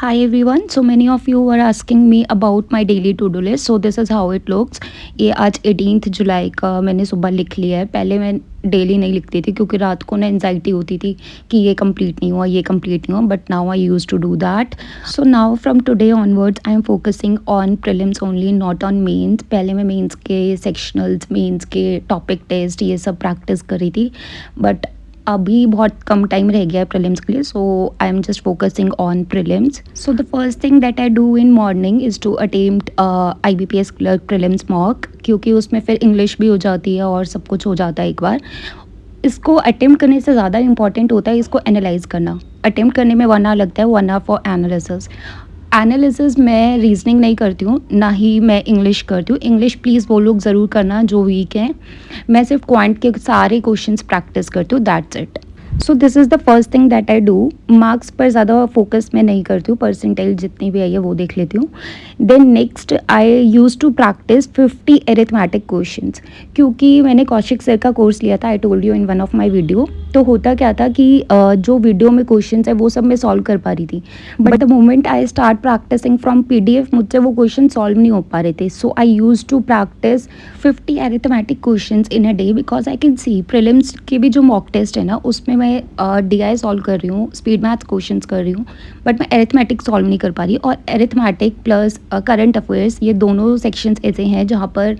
Hi everyone. So many of you were asking me about my daily to-do list. So this is how it looks. ये आज 18 जुलाई का मैंने सुबह लिख लिया है. पहले मैं डेली नहीं लिखती थी क्योंकि रात को ना एनजाइटी होती थी कि ये कंप्लीट नहीं हुआ, ये कंप्लीट नहीं हुआ. But now I use to do that. So now from today onwards I am focusing on prelims only, not on mains. पहले मैं मेंस के सेक्शनल्स, मेंस के टॉपिक टेस्ट ये सब प्रैक्टिस करी थी. बट अभी बहुत कम टाइम रह गया है प्रीलिम्स के लिए, so I am just focusing on prelims. So the first thing that I do in morning is to attempt IBPS clerk prelims mock, क्योंकि उसमें फिर इंग्लिश भी हो जाती है और सब कुछ हो जाता है एक बार. इसको अटेम्प्ट करने से ज़्यादा इंपॉर्टेंट होता है इसको एनालाइज करना. अटेम्प्ट करने में 1 आवर लगता है, 1 आवर फॉर एनालिसिस. एनालिसिस मैं रीजनिंग नहीं करती हूँ, ना ही मैं इंग्लिश करती हूँ. इंग्लिश प्लीज़ वो लोग ज़रूर करना जो वीक हैं. मैं सिर्फ क्वांट के सारे क्वेश्चंस प्रैक्टिस करती हूँ, that's it. So this is the first thing that I do. Marks पर ज़्यादा फोकस मैं नहीं करती हूँ, परसेंटेज जितनी भी आई है वो देख लेती हूँ. Then next I use to practice 50 arithmetic questions, क्योंकि मैंने कौशिक सर का कोर्स लिया था, I told you in one of my video. तो होता क्या था कि जो वीडियो में क्वेश्चंस है वो सब मैं सॉल्व कर पा रही थी. But the moment I start practicing from PDF मुझसे वो क्वेश्चन सॉल्व नहीं हो पा रहे थे. So I use to practice 50 arithmetic questions in a day, because I can see prelims के भी जो मॉक टेस्ट है ना उसमें मैं DI सॉल्व कर रही हूँ, स्पीड मैथ्स क्वेश्चंस कर रही हूँ, बट मैं एरिथमेटिक सॉल्व नहीं कर पा रही. और एरिथमेटिक प्लस करंट अफेयर्स ये दोनों सेक्शंस ऐसे हैं जहाँ पर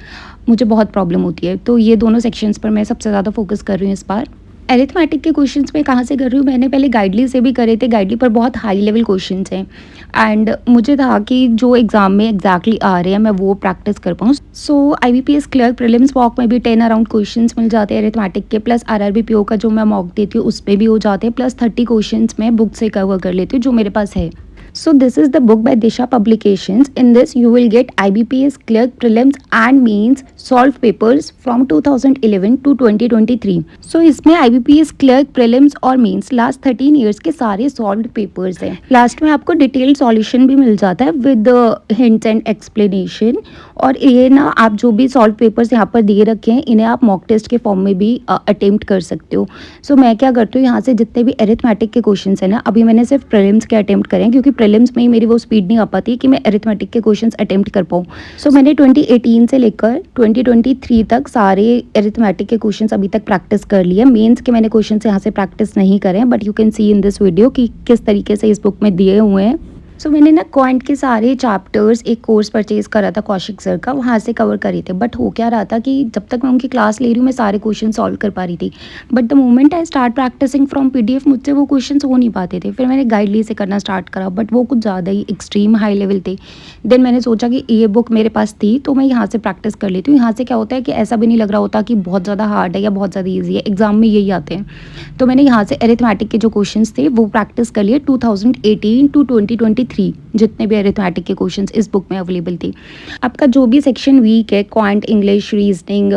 मुझे बहुत प्रॉब्लम होती है. तो ये दोनों सेक्शंस पर मैं सबसे ज़्यादा फोकस कर रही हूँ इस बार. एरिथमेटिक के क्वेश्चंस मैं कहाँ से कर रही हूँ, मैंने पहले गाइडली से भी करे थे. गाइडली पर बहुत हाई लेवल क्वेश्चंस हैं एंड मुझे था कि जो एग्ज़ाम में एग्जैक्टली आ रहे हैं मैं वो प्रैक्टिस कर पाऊँ. सो IBPS क्लर्क प्रीलिम्स मॉक में भी 10 अराउंड क्वेश्चंस मिल जाते हैं एरिथमेटिक के, प्लस RRBPO का जो मैं मॉक देती हूँ उस पर भी हो जाते हैं, प्लस 30 क्वेश्चंस मैं बुक से कवर कर लेती हूँ जो मेरे पास है. So this is the book by Disha Publications. In this you will get IBPS clerk prelims and means solved papers from 2011 to 2023. So इसमें IBPS clerk prelims और means last 13 years के सारे solved papers हैं. Last में आपको detailed solution भी मिल जाता है with the hints and explanation. और ये ना आप जो भी सॉल्व पेपर्स यहाँ पर दिए रखे हैं इन्हें आप मॉक टेस्ट के फॉर्म में भी अटेम्प्ट कर सकते हो. सो मैं क्या करती हूँ, यहाँ से जितने भी एरिथमेटिक के क्वेश्चंस हैं ना, अभी मैंने सिर्फ प्रीलिम्स के अटेम्प्ट करें क्योंकि प्रीलिम्स में ही मेरी वो स्पीड नहीं आ पाती कि मैं एरिथमेटिक के क्वेश्चंस अटेम्प्ट कर पाऊँ. सो मैंने 2018 से लेकर 2023 तक सारे एरिथमेटिक के क्वेश्चंस अभी तक प्रैक्टिस कर लिए. मेंस के मैंने क्वेश्चंस यहाँ से प्रैक्टिस नहीं करें, but you can see in this video कि किस तरीके से इस बुक में दिए हुए हैं. सो मैंने ना क्वांट के सारे चैप्टर्स एक कोर्स परचेज करा था कौशिक सर का, वहाँ से कवर करे थे. बट हो क्या रहा था कि जब तक मैं उनकी क्लास ले रही हूँ मैं सारे क्वेश्चन सॉल्व कर पा रही थी, but the moment I start practicing from PDF मुझसे वो क्वेश्चन हो नहीं पाते थे. फिर मैंने गाइडली से करना स्टार्ट करा, बट वो कुछ ज़्यादा ही एक्सट्रीम हाई लेवल थे. देन मैंने सोचा कि ये बुक मेरे पास थी तो मैं यहाँ से प्रैक्टिस कर लेती हूँ. यहाँ से क्या होता है कि ऐसा भी नहीं लग रहा होता कि बहुत ज़्यादा हार्ड है या बहुत ज़्यादा ईजी है, एग्जाम में यही आते हैं. तो मैंने यहाँ से एरिथमेटिक के जो क्वेश्चन थे वो प्रैक्टिस कर लिए 2018 टू 2023, जितने भी एरिथमेटिक के क्वेश्चंस इस बुक में अवेलेबल थी. आपका जो भी सेक्शन वीक है, quant, English, reasoning,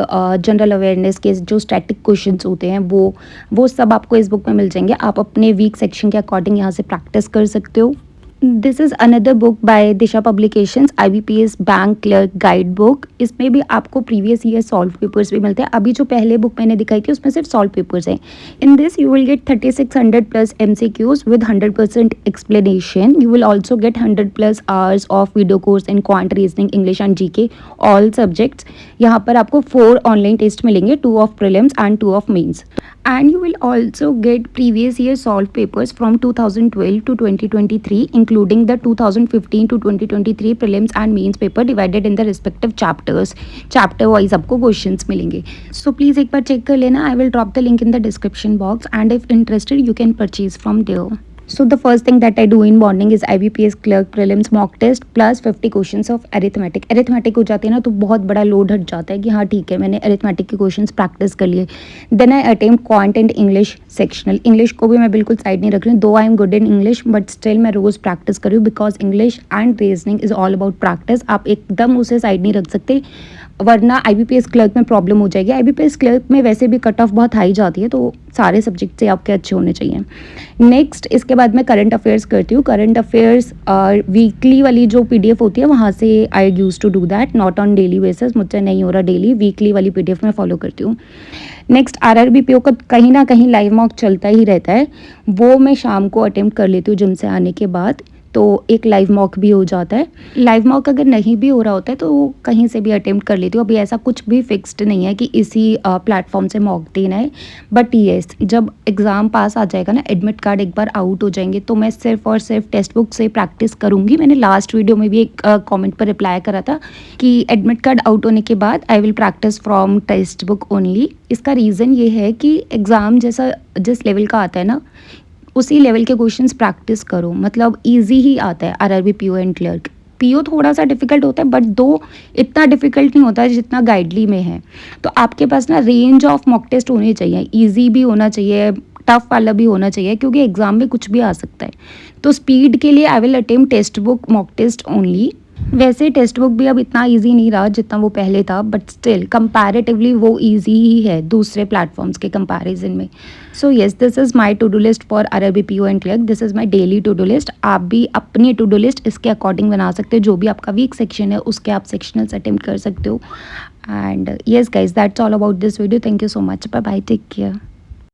general awareness के जो स्टैटिक क्वेश्चंस होते हैं वो सब आपको इस बुक में मिल जाएंगे. आप अपने वीक सेक्शन के अकॉर्डिंग यहाँ से प्रैक्टिस कर सकते हो. This is another book by Disha publications, IBPS bank clerk guide book. इसमें भी आपको प्रीवियस ईयर सॉल्व पेपर्स भी मिलते हैं. अभी जो पहले बुक मैंने दिखाई थी उसमें सिर्फ सॉल्व पेपर्स हैं. In this you will get 3600 plus MCQs with 100% explanation. You will also get 100 plus hours of video course in quant, reasoning, English and GK all subjects. यहाँ पर आपको 4 ऑनलाइन टेस्ट मिलेंगे, 2 of prelims and 2 of mains. And you will also get previous year solved papers from 2012 to 2023, including the 2015 to 2023 prelims and mains paper divided in the respective chapters. Chapter wise आपको questions मिलेंगे. So please एक बार check कर लेना. I will drop the link in the description box, and if interested you can purchase from there. So the first thing that I do in morning is IBPS clerk prelims mock test plus 50 questions of arithmetic. Arithmetic हो जाते हैं ना तो बहुत बड़ा load हट जाता है कि हाँ ठीक है मैंने arithmetic के क्वेश्चंस प्रैक्टिस कर लिए. Then I attempt quant and English sectional. English को भी मैं बिल्कुल साइड नहीं रख रही हूँ, दो I am good in English but still मैं रोज़ प्रैक्टिस कर रही हूँ, because English and reasoning is all about practice. आप एकदम उसे साइड नहीं रख सकते वरना IBPS क्लर्क में प्रॉब्लम हो जाएगी. IBPS क्लर्क में वैसे भी कट ऑफ बहुत हाई जाती है, तो सारे सब्जेक्ट से आपके अच्छे होने चाहिए. नेक्स्ट इसके बाद मैं करंट अफेयर्स करती हूँ. करंट अफेयर्स वीकली वाली जो PDF होती है वहाँ से I use to do that, not on daily basis. मुझसे नहीं हो रहा डेली, वीकली वाली PDF मैं फॉलो करती हूँ. नेक्स्ट RRBPO का कहीं ना कहीं लाइव मॉक चलता ही रहता है, वो मैं शाम को अटेम्प्ट कर लेती हूँ जिम से आने के बाद. तो एक लाइव मॉक भी हो जाता है। लाइव मॉक अगर नहीं भी हो रहा होता है तो कहीं से भी अटेम्प्ट कर लेती हूँ। अभी ऐसा कुछ भी फिक्स्ड नहीं है कि इसी प्लेटफॉर्म से मॉक देना है। बट येस, जब एग्ज़ाम पास आ जाएगा ना, एडमिट कार्ड एक बार आउट हो जाएंगे, तो मैं सिर्फ और सिर्फ टेक्स्ट बुक से प्रैक्टिस करूँगी। मैंने लास्ट वीडियो में भी एक कॉमेंट पर रिप्लाई करा था कि एडमिट कार्ड आउट होने के बाद I will practice from text book only. इसका रीज़न ये है कि एग्ज़ाम जैसा जिस लेवल का आता है ना, उसी लेवल के क्वेश्चंस प्रैक्टिस करो। मतलब इजी ही आता है RRB PO and clerk. PO थोड़ा सा डिफिकल्ट होता है, बट दो इतना डिफिकल्ट नहीं होता है जितना गाइडली में है। तो आपके पास ना रेंज ऑफ मॉक टेस्ट होने चाहिए, इजी भी होना चाहिए, टफ वाला भी होना चाहिए, क्योंकि एग्जाम में कुछ भी आ सकता है। तो स्पीड के लिए I will attempt text book mock test only. वैसे टेक्स्ट बुक भी अब इतना इजी नहीं रहा जितना वो पहले था, बट स्टिल कंपैरेटिवली वो इजी ही है दूसरे प्लेटफॉर्म्स के कंपैरिजन में। So yes, this is my to do list for RRB PO and clerk. This is my daily to do list. आप भी अपनी टू डू लिस्ट इसके अकॉर्डिंग बना सकते हो। जो भी आपका वीक सेक्शन है उसके आप सेक्शनल्स अटेम्प्ट कर सकते हो। And yes guys, that's all about this video. Thank you so much. Bye bye, take care.